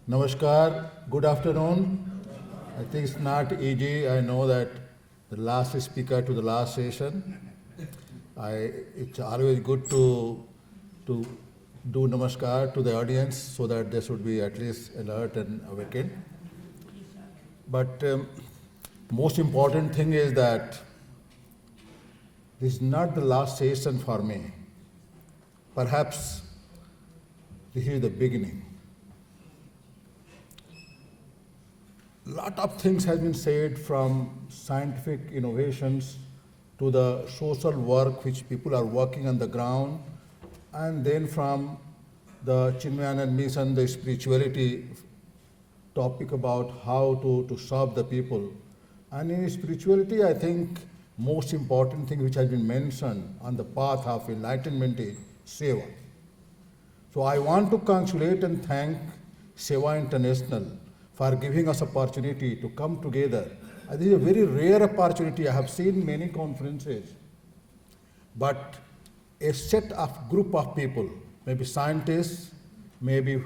Namaskar, good afternoon. I think it's not easy. I know that the last speaker to the last session. It's always good to do namaskar to the audience so that they should be at least alert and awakened. But most important thing is that this is not the last session for me. Perhaps this is the beginning. Lot of things has been said, from scientific innovations to the social work which people are working on the ground, and then from the Chinmayanand mission, the spirituality topic about how to serve the people. And in spirituality, I think most important thing which has been mentioned on the path of enlightenment is Seva. So I want to congratulate and thank Seva International for giving us opportunity to come together. This is a very rare opportunity. I have seen many conferences, but a set of group of people, maybe scientists, maybe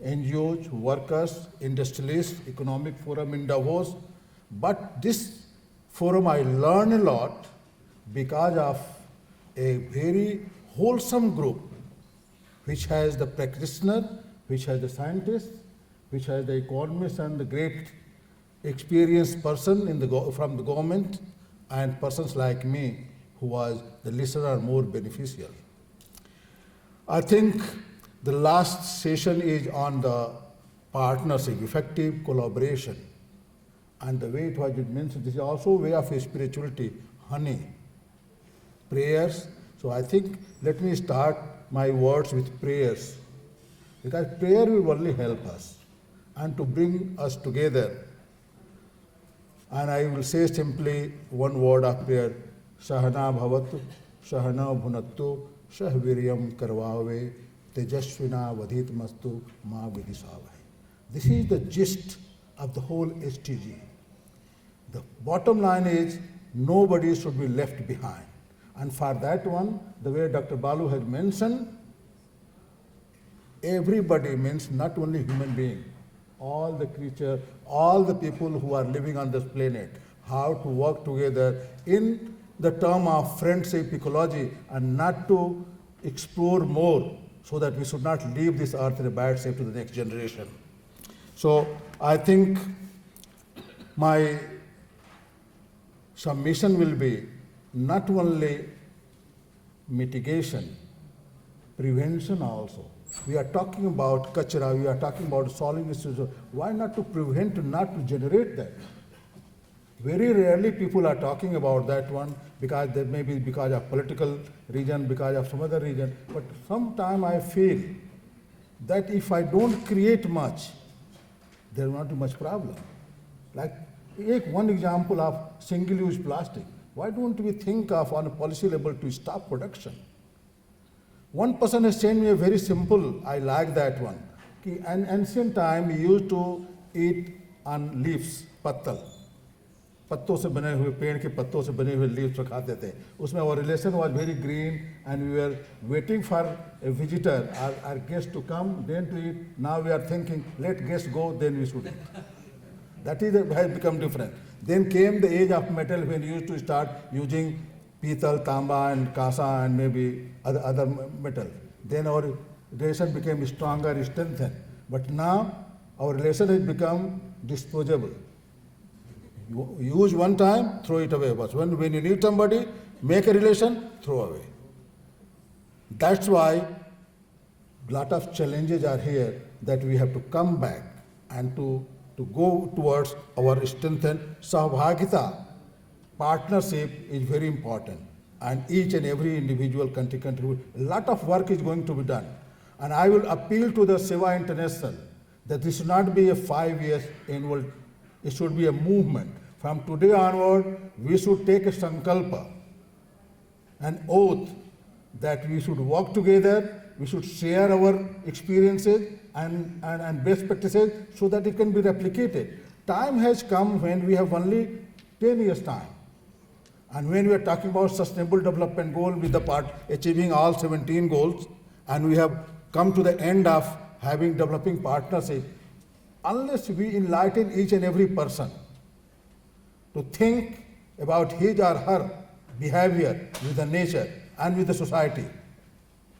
NGOs, workers, industrialists, economic forum in Davos, but this forum I learned a lot because of a very wholesome group which has the practitioner, which has the scientists, which has the economists and the great experienced person from the government, and persons like me who was the listener are more beneficial. I think the last session is on the partnership, effective collaboration. And the way it was mentioned, this is also a way of spirituality, honey, prayers. So I think let me start my words with prayers, because prayer will only help us and to bring us together. And I will say simply one word of prayer: Sahana bhavatu, Sahana bhunattu, Sahviryam karvave, Tejasvina vadhitmastu ma vidisavai. This is the gist of the whole STG. The bottom line is nobody should be left behind. And for that one, the way Dr. Balu had mentioned, everybody means not only human being, all the creatures, all the people who are living on this planet, how to work together in the term of friendship ecology, and not to explore more, so that we should not leave this earth in a bad shape to the next generation. So I think my submission will be not only mitigation, prevention also. We are talking about kachra, we are talking about solving issues. Why not to prevent, not to generate that? Very rarely people are talking about that one, because there may be because of political reason, because of some other reason. But sometimes I feel that if I don't create much, there will not be much problem. Like, take one example of single-use plastic. Why don't we think of on a policy level to stop production? One person has sent me a very simple, I like that one. In ancient time, we used to eat on leaves, pattal. पत्तों से बने हुए पेड़ के पत्तों से बने हुए लीव्स खाते थे. उसमें our relation was very green, and we were waiting for a visitor, our guest to come, then to eat. Now we are thinking, let guests go, then we should eat. That has become different. Then came the age of metal, when you used to start using pital, tamba and kasa and maybe other metal. Then our relation became stronger, strengthened. But now our relation has become disposable. You use one time, throw it away. But when you need somebody, make a relation, throw away. That's why a lot of challenges are here, that we have to come back and to go towards our strengthened Sahbhagita. Partnership is very important, and each and every individual country contribute. A lot of work is going to be done. And I will appeal to the Seva International that this should not be a 5 years annual, it should be a movement. From today onward, we should take a sankalpa, an oath, that we should work together, we should share our experiences and best practices, so that it can be replicated. Time has come when we have only 10 years time. And when we are talking about sustainable development goal with the part achieving all 17 goals, and we have come to the end of having developing partnership, unless we enlighten each and every person to think about his or her behavior with the nature and with the society,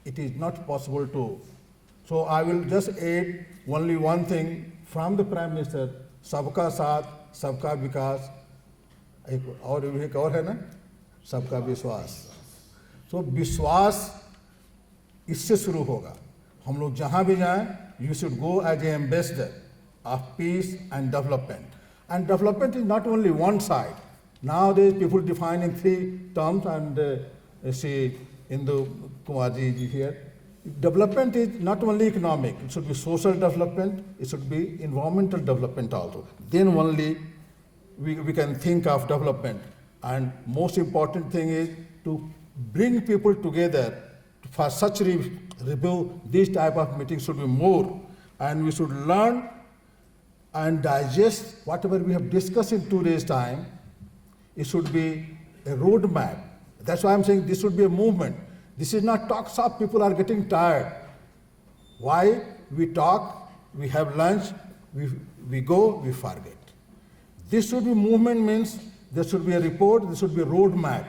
it is not possible to. So I will just add only one thing from the Prime Minister, सबका साथ, सबका विकास, एक और है ना, सबका विश्वास. So विश्वास इससे शुरू होगा. हम लोग जहाँ भी जाएं, you should go as an ambassador of peace and development. And development is not only one side. Nowadays, people define in three terms, and see Indu Kumarji here. Development is not only economic, it should be social development, it should be environmental development also. Then only we can think of development. And most important thing is to bring people together for such review. This type of meetings should be more, and we should learn and digest whatever we have discussed in 2 days' time. It should be a roadmap. That's why I'm saying this should be a movement. This is not talk shop. People are getting tired. Why? We talk, we have lunch, we go, we forget. This should be movement, means there should be a report, there should be a roadmap.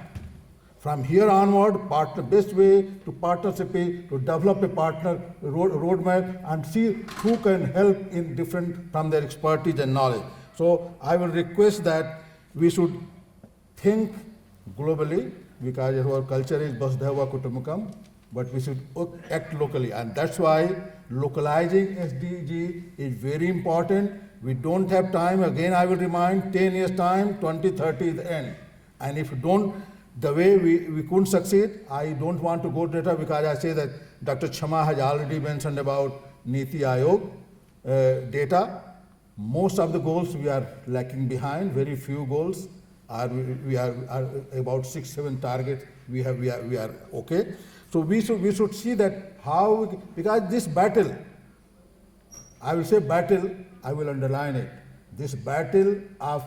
From here onward, best way to partnership is to develop a partner roadmap and see who can help in different from their expertise and knowledge. So I will request that we should think globally, because our culture is Vasudhaiva Kutumbakam, but we should act locally. And that's why localizing SDG is very important. We don't have time. Again, I will remind, 10 years time, 2030 is the end. And if you don't, the way we couldn't succeed, I don't want to go data, because I say that Dr. Chama has already mentioned about Niti Aayog data. Most of the goals we are lacking behind, very few goals. We are about 6-7 targets. We are okay. So we should see that how because this battle, I will say battle, I will underline it. This battle of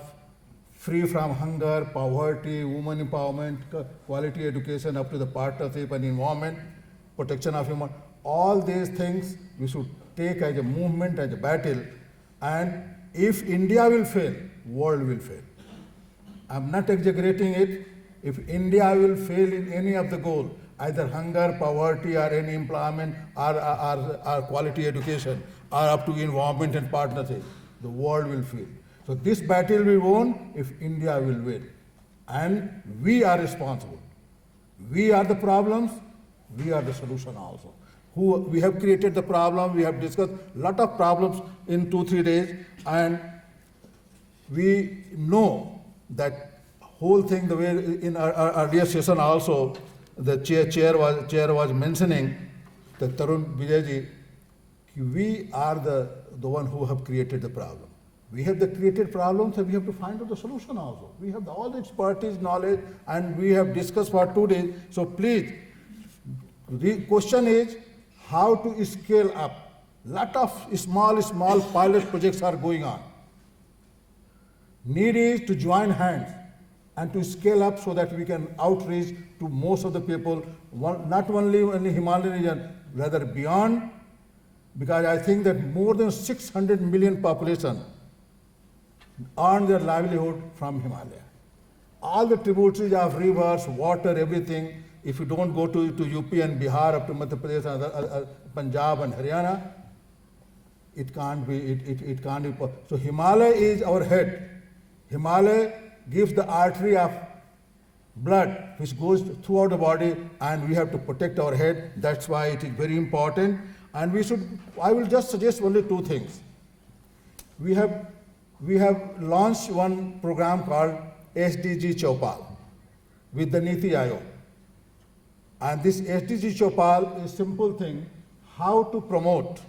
free from hunger, poverty, women empowerment, quality education, up to the partnership and environment, protection of human, all these things we should take as a movement, as a battle. And if India will fail, world will fail. I'm not exaggerating it. If India will fail in any of the goals, either hunger, poverty, or any employment, or quality education, or up to environment and partnership, the world will fail. So this battle we won if India will win. And we are responsible. We are the problems, we are the solution also. We have created the problem, we have discussed a lot of problems in 2-3 days, and we know that whole thing, the way in our earlier session also, the chair was mentioning, that Tarun Vijayji, we are the one who have created the problem. We have the created problems, and we have to find out the solution also. We have all the expertise, knowledge, and we have discussed for 2 days. So please, the question is how to scale up. Lot of small pilot projects are going on. Need is to join hands and to scale up so that we can outreach to most of the people, not only in the Himalayan region, rather beyond, because I think that more than 600 million population earn their livelihood from Himalaya. All the tributaries of rivers, water, everything, if you don't go to UP and Bihar, up to Madhya Pradesh, and Punjab and Haryana, it can't be. So Himalaya is our head. Himalaya gives the artery of blood which goes throughout the body, and we have to protect our head. That's why it is very important. And I will just suggest only 2 things. We have launched one program called SDG Chopal with the Niti Aayog. And this SDG Chopal is a simple thing, how to promote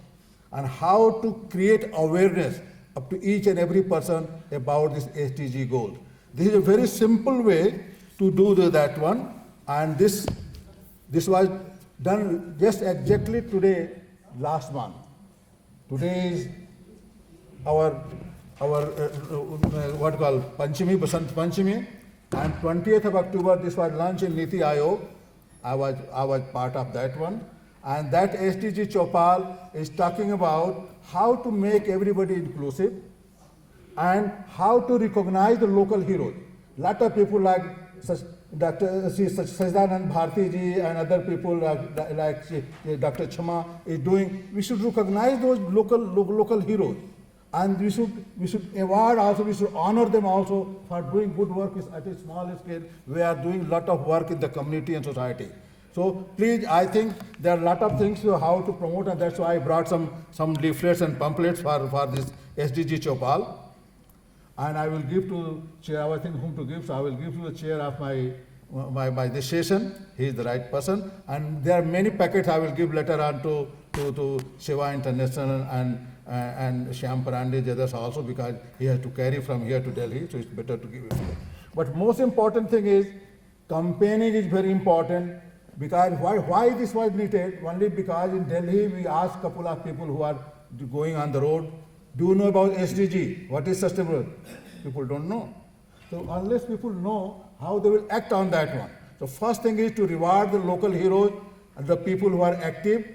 and how to create awareness up to each and every person about this SDG goal. This is a very simple way to do that one, and this was done just exactly today, last month. Today is our what called Panchami, Basant Panchami, and 20th of October this was launched in Niti Aayog. I was part of that one, And that SDG Chopal is talking about how to make everybody inclusive and how to recognize the local heroes. Lot of people like Dr. Sajdanand Bharti ji and other people like Dr. Chama is doing. We should recognize those local heroes, and we should award also. We should honor them also for doing good work at a small scale. We are doing a lot of work in the community and society. So please, I think there are a lot of things how to promote, and that's why I brought some leaflets and pamphlets for this SDG Chopal. And I will give to chair, I think whom to give, so I will give to the chair of my this session. He is the right person. And there are many packets I will give later on to Shiva International and Shyam Parande, others also, because he has to carry from here to Delhi, so it's better to give it here. But most important thing is, campaigning is very important, because why this was needed? Only because in Delhi we asked a couple of people who are going on the road, do you know about SDG? What is sustainable? People don't know. So unless people know, how they will act on that one. So first thing is to reward the local heroes and the people who are active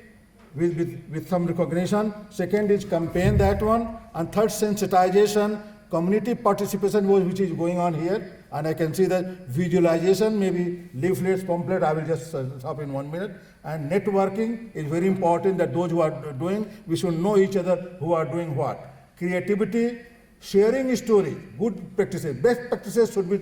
with some recognition. Second is campaign that one. And third, sensitization, community participation, which is going on here. And I can see that visualization, maybe leaflets, pamphlet, I will just stop in 1 minute. And networking is very important, that those who are doing, we should know each other who are doing what. Creativity, sharing stories, good practices, best practices should be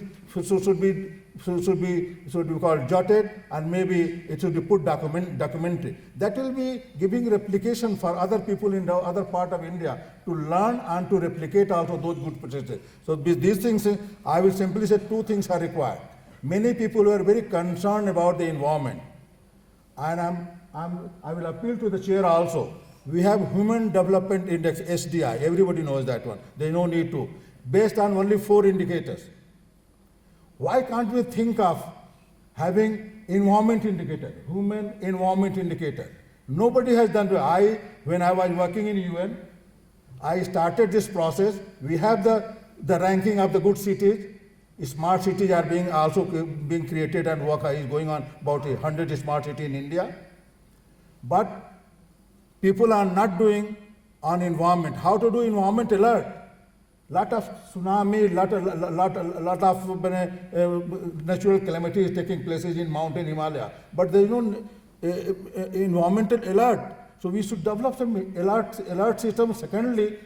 called jotted, and maybe it should be put documentary. That will be giving replication for other people in the other part of India to learn and to replicate also those good practices. So these things, I will simply say two things are required. Many people were very concerned about the environment, and I will appeal to the chair also. We have Human Development Index, SDI, everybody knows that one. There is no need to. Based on only 4 indicators. Why can't we think of having environment indicator, human environment indicator? Nobody has done it. When I was working in UN, I started this process. We have the ranking of the good cities. Smart cities are being created, and work is going on, about 100 smart cities in India. But people are not doing on environment. How to do environment alert? Lot of tsunami, lot of natural calamities taking places in mountain Himalaya. But there is no environmental alert. So we should develop some alert system. Secondly,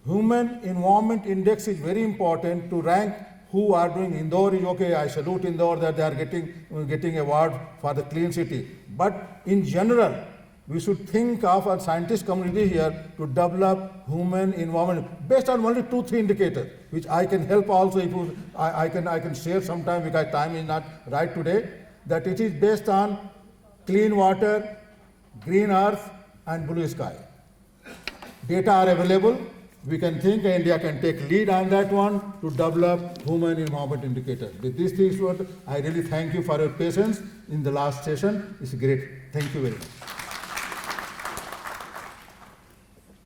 human environment index is very important to rank who are doing. Indore is okay. I salute Indore that they are getting award for the clean city. But in general, we should think of a scientist community here to develop human environment based on only 2-3 indicators, which I can help also. If I can share sometime, because time is not right today. That it is based on clean water, green earth, and blue sky. Data are available. We can think India can take lead on that one to develop human environment indicators. With these things, I really thank you for your patience in the last session. It's great. Thank you very much.